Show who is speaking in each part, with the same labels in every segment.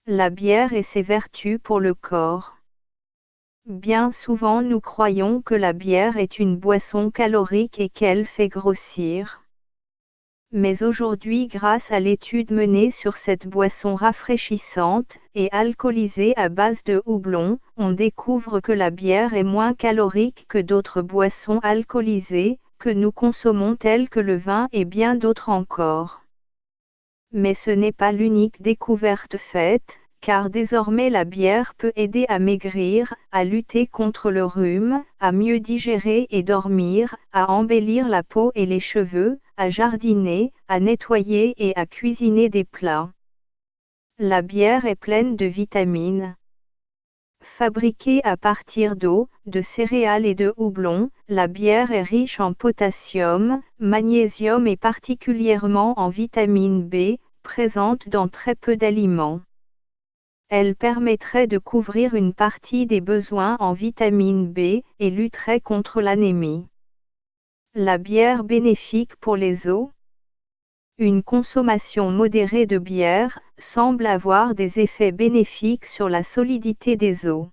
Speaker 1: La bière et ses vertus pour le corps. Bien souvent nous croyons que la bière est une boisson calorique et qu'elle fait grossir. Mais aujourd'hui, grâce à l'étude menée sur cette boisson rafraîchissante et alcoolisée à base de houblon, on découvre que la bière est moins calorique que d'autres boissons alcoolisées que nous consommons telles que le vin et bien d'autres encore. Mais ce n'est pas l'unique découverte faite, car désormais la bière peut aider à maigrir, à lutter contre le rhume, à mieux digérer et dormir, à embellir la peau et les cheveux, à jardiner, à nettoyer et à cuisiner des plats. La bière est pleine de vitamines. Fabriquée à partir d'eau, de céréales et de houblon, la bière est riche en potassium, magnésium et particulièrement en vitamine B, présente dans très peu d'aliments. Elle permettrait de couvrir une partie des besoins en vitamine B et lutterait contre l'anémie. La bière bénéfique pour les os. Une consommation modérée de bière semble avoir des effets bénéfiques sur la solidité des os.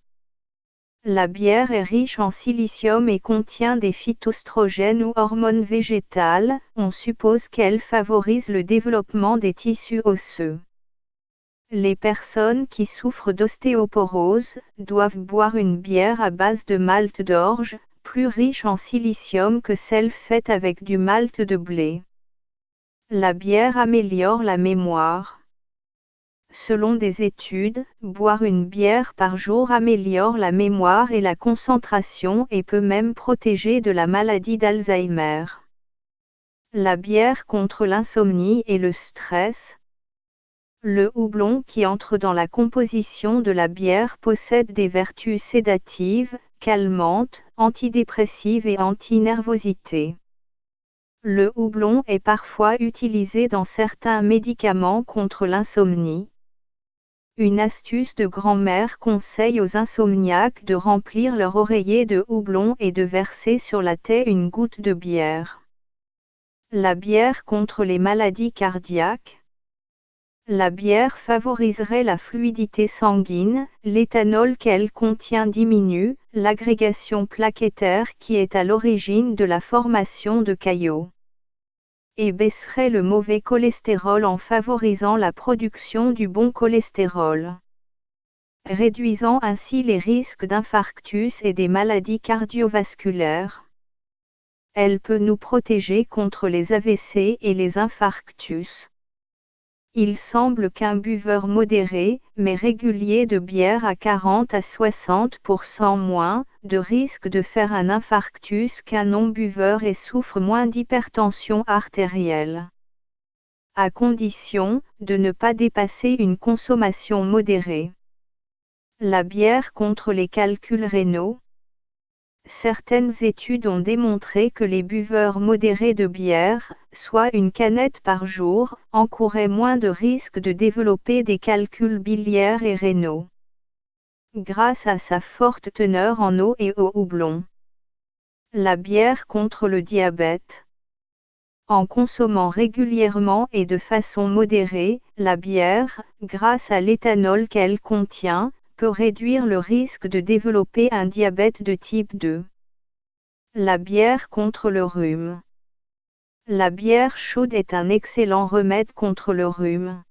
Speaker 1: La bière est riche en silicium et contient des phytoestrogènes ou hormones végétales, on suppose qu'elle favorise le développement des tissus osseux. Les personnes qui souffrent d'ostéoporose doivent boire une bière à base de malt d'orge, plus riche en silicium que celle faite avec du malt de blé. La bière améliore la mémoire. Selon des études, boire une bière par jour améliore la mémoire et la concentration et peut même protéger de la maladie d'Alzheimer. La bière contre l'insomnie et le stress. Le houblon qui entre dans la composition de la bière possède des vertus sédatives, calmantes, antidépressives et anti-nervosité. Le houblon est parfois utilisé dans certains médicaments contre l'insomnie. Une astuce de grand-mère conseille aux insomniaques de remplir leur oreiller de houblon et de verser sur la tête une goutte de bière. La bière contre les maladies cardiaques. La bière favoriserait la fluidité sanguine, l'éthanol qu'elle contient diminue l'agrégation plaquettaire qui est à l'origine de la formation de caillots. Et baisserait le mauvais cholestérol en favorisant la production du bon cholestérol, réduisant ainsi les risques d'infarctus et des maladies cardiovasculaires. Elle peut nous protéger contre les AVC et les infarctus. Il semble qu'un buveur modéré, mais régulier de bière a 40 à 60% moins de risque de faire un infarctus qu'un non-buveur et souffre moins d'hypertension artérielle. À condition de ne pas dépasser une consommation modérée. La bière contre les calculs rénaux. Certaines études ont démontré que les buveurs modérés de bière, soit une canette par jour, encouraient moins de risques de développer des calculs biliaires et rénaux. Grâce à sa forte teneur en eau et au houblon. La bière contre le diabète. En consommant régulièrement et de façon modérée, la bière, grâce à l'éthanol qu'elle contient, peut réduire le risque de développer un diabète de type 2. La bière contre le rhume. La bière chaude est un excellent remède contre le rhume.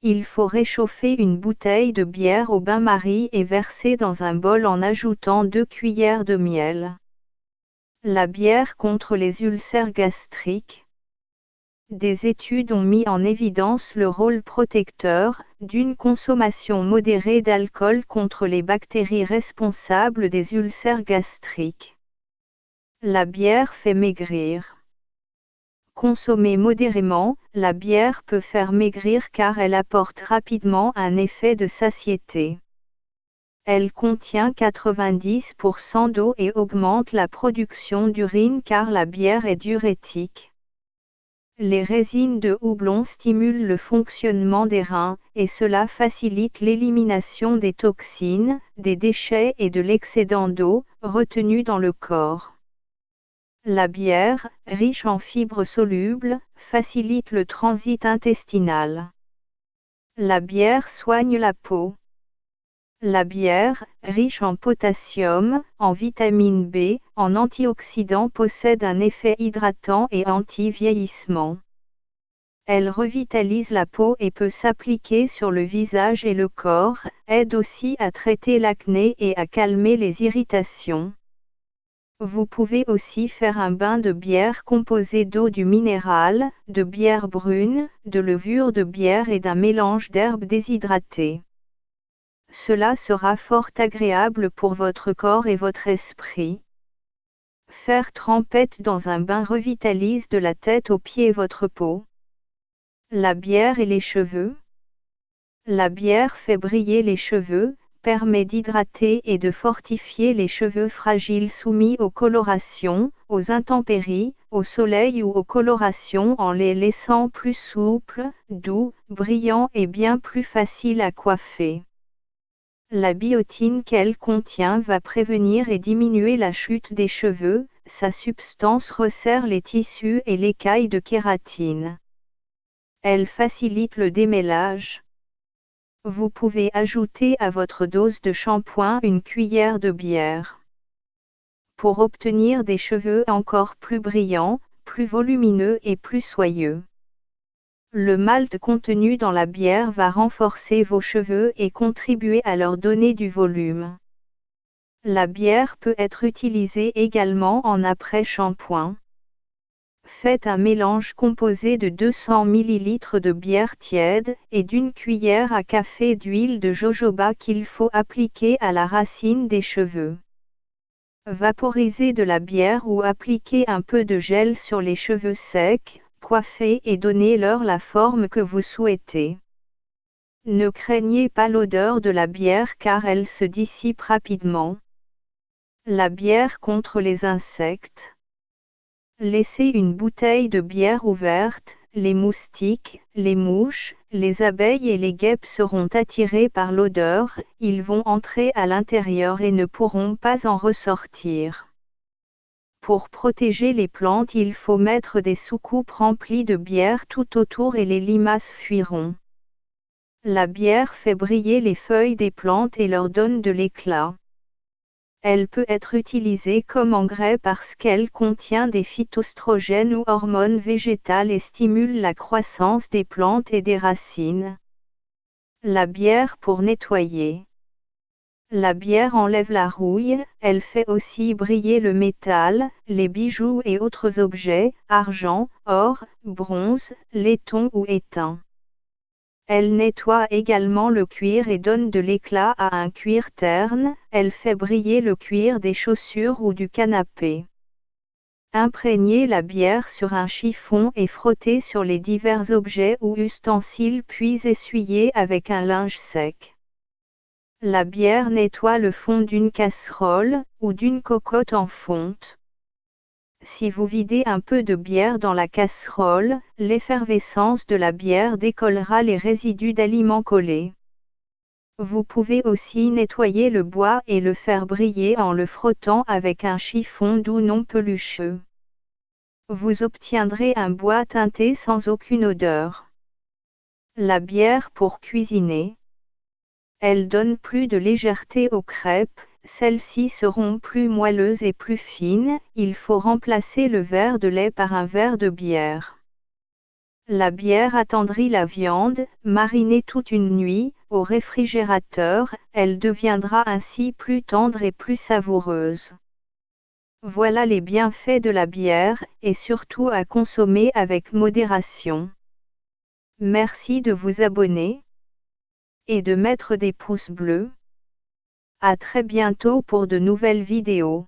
Speaker 1: Il faut réchauffer une bouteille de bière au bain-marie et verser dans un bol en ajoutant 2 cuillères de miel. La bière contre les ulcères gastriques. Des études ont mis en évidence le rôle protecteur d'une consommation modérée d'alcool contre les bactéries responsables des ulcères gastriques. La bière fait maigrir. Consommée modérément, la bière peut faire maigrir car elle apporte rapidement un effet de satiété. Elle contient 90% d'eau et augmente la production d'urine car la bière est diurétique. Les résines de houblon stimulent le fonctionnement des reins, et cela facilite l'élimination des toxines, des déchets et de l'excédent d'eau, retenu dans le corps. La bière, riche en fibres solubles, facilite le transit intestinal. La bière soigne la peau. La bière, riche en potassium, en vitamine B, en antioxydants, possède un effet hydratant et anti-vieillissement. Elle revitalise la peau et peut s'appliquer sur le visage et le corps, aide aussi à traiter l'acné et à calmer les irritations. Vous pouvez aussi faire un bain de bière composé d'eau du minéral, de bière brune, de levure de bière et d'un mélange d'herbes déshydratées. Cela sera fort agréable pour votre corps et votre esprit. Faire trempette dans un bain revitalise de la tête aux pieds votre peau. La bière et les cheveux. La bière fait briller les cheveux, permet d'hydrater et de fortifier les cheveux fragiles soumis aux colorations, aux intempéries, au soleil ou aux colorations en les laissant plus souples, doux, brillants et bien plus faciles à coiffer. La biotine qu'elle contient va prévenir et diminuer la chute des cheveux, sa substance resserre les tissus et l'écaille de kératine. Elle facilite le démêlage. Vous pouvez ajouter à votre dose de shampoing une cuillère de bière. Pour obtenir des cheveux encore plus brillants, plus volumineux et plus soyeux. Le malt contenu dans la bière va renforcer vos cheveux et contribuer à leur donner du volume. La bière peut être utilisée également en après-shampoing. Faites un mélange composé de 200 ml de bière tiède et d'une cuillère à café d'huile de jojoba qu'il faut appliquer à la racine des cheveux. Vaporisez de la bière ou appliquez un peu de gel sur les cheveux secs, coiffez et donnez-leur la forme que vous souhaitez. Ne craignez pas l'odeur de la bière car elle se dissipe rapidement. La bière contre les insectes. Laissez une bouteille de bière ouverte, les moustiques, les mouches, les abeilles et les guêpes seront attirés par l'odeur, ils vont entrer à l'intérieur et ne pourront pas en ressortir. Pour protéger les plantes, il faut mettre des soucoupes remplies de bière tout autour et les limaces fuiront. La bière fait briller les feuilles des plantes et leur donne de l'éclat. Elle peut être utilisée comme engrais parce qu'elle contient des phytoestrogènes ou hormones végétales et stimule la croissance des plantes et des racines. La bière pour nettoyer. La bière enlève la rouille, elle fait aussi briller le métal, les bijoux et autres objets, argent, or, bronze, laiton ou étain. Elle nettoie également le cuir et donne de l'éclat à un cuir terne, elle fait briller le cuir des chaussures ou du canapé. Imprégnez la bière sur un chiffon et frottez sur les divers objets ou ustensiles puis essuyez avec un linge sec. La bière nettoie le fond d'une casserole, ou d'une cocotte en fonte. Si vous videz un peu de bière dans la casserole, l'effervescence de la bière décollera les résidus d'aliments collés. Vous pouvez aussi nettoyer le bois et le faire briller en le frottant avec un chiffon doux non pelucheux. Vous obtiendrez un bois teinté sans aucune odeur. La bière pour cuisiner. Elle donne plus de légèreté aux crêpes. Celles-ci seront plus moelleuses et plus fines, il faut remplacer le verre de lait par un verre de bière. La bière attendrit la viande, marinée toute une nuit, au réfrigérateur, elle deviendra ainsi plus tendre et plus savoureuse. Voilà les bienfaits de la bière, et surtout à consommer avec modération. Merci de vous abonner et de mettre des pouces bleus. À très bientôt pour de nouvelles vidéos.